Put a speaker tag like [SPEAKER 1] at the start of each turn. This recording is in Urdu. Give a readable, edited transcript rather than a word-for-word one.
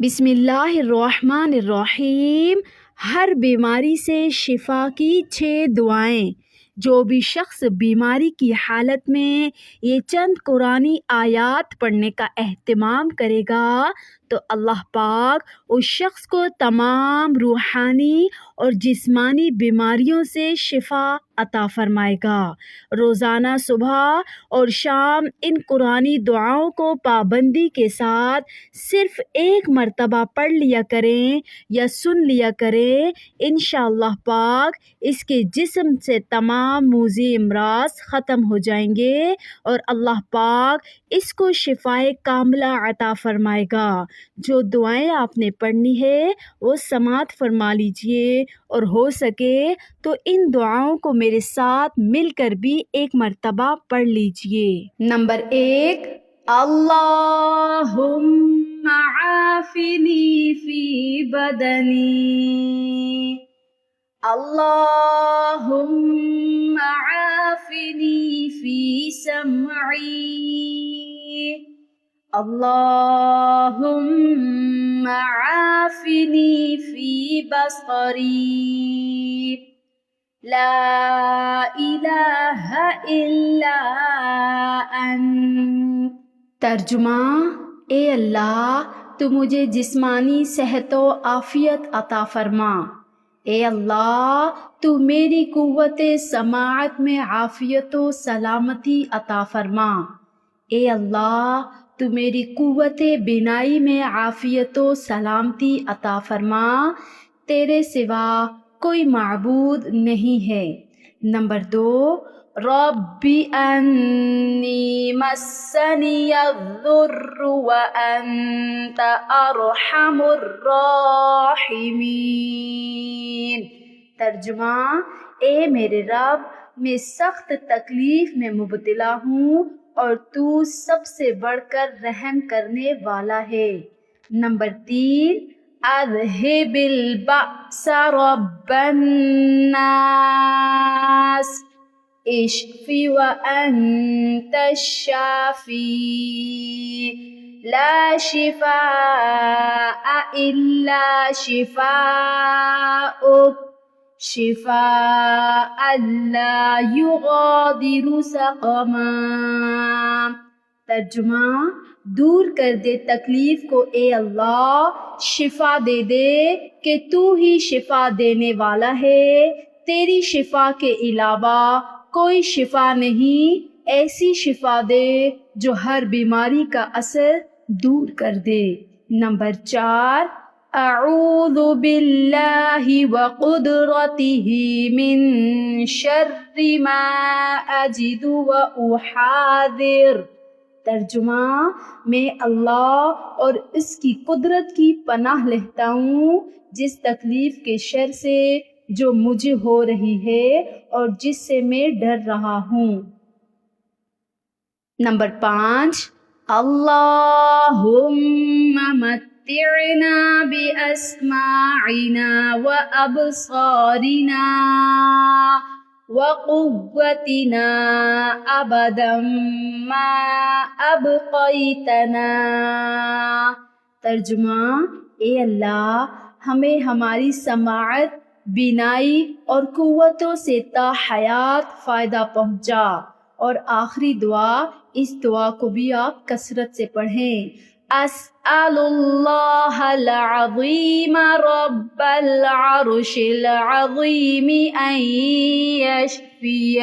[SPEAKER 1] بسم اللہ الرحمن الرحیم۔ ہر بیماری سے شفا کی 6 دعائیں۔ جو بھی شخص بیماری کی حالت میں یہ چند قرآنی آیات پڑھنے کا اہتمام کرے گا تو اللہ پاک اس شخص کو تمام روحانی اور جسمانی بیماریوں سے شفا عطا فرمائے گا۔ روزانہ صبح اور شام ان قرآنی دعاؤں کو پابندی کے ساتھ صرف 1 مرتبہ پڑھ لیا کریں یا سن لیا کریں، انشاءاللہ پاک اس کے جسم سے تمام موذی امراض ختم ہو جائیں گے اور اللہ پاک اس کو شفائے کاملہ عطا فرمائے گا۔ جو دعائیں آپ نے پڑھنی ہے وہ سماعت فرما لیجئے، اور ہو سکے تو ان دعاؤں کو میرے ساتھ مل کر بھی 1 مرتبہ پڑھ لیجئے۔ نمبر 1، اللہم عافنی فی بدنی، اللہم عافنی فی سمعی، اللہم عافنی فی بصری، لا الہ الا انت۔ ترجمہ: اے اللہ، تو مجھے جسمانی صحت و عافیت عطا فرما۔ اے اللہ، تو میری قوت سماعت میں عافیت و سلامتی عطا فرما۔ اے اللہ، تو میری قوت بینائی میں عافیت و سلامتی عطا فرما۔ تیرے سوا کوئی معبود نہیں ہے۔ نمبر 2، رب انی مسنی الضر وانت ارحم الراحمین۔ ترجمہ: اے میرے رب، میں سخت تکلیف میں مبتلا ہوں اور تو سب سے بڑھ کر رحم کرنے والا ہے۔ نمبر 3، اذھب البأس رب الناس، اشف وانت الشافی، لا شفاء الا شفاؤک، شفاء لا یغادر سقما۔ ترجمہ: دور کر دے تکلیف کو اے اللہ، شفا دے دے کہ تو ہی شفا دینے والا ہے۔ تیری شفا کے علاوہ کوئی شفا نہیں، ایسی شفا دے جو ہر بیماری کا اثر دور کر دے۔ نمبر 4، اعوذ باللہ وقدرتہ من شر ما اجد واحاذر۔ ترجمہ: میں اللہ اور اس کی قدرت کی پناہ لیتا ہوں جس تکلیف کے شر سے جو مجھے ہو رہی ہے اور جس سے میں ڈر رہا ہوں۔ نمبر 5، اللہم متعنا باسماعنا وابصارنا وقوتنا ابدا ما ابقیتنا۔ ترجمہ: اے اللہ، ہمیں ہماری سماعت، بینائی اور قوتوں سے تا حیات فائدہ پہنچا۔ اور آخری دعا، اس دعا کو بھی آپ کثرت سے پڑھیں۔ اسأل اللہ العظیم رب العرش العظیم ان یشفی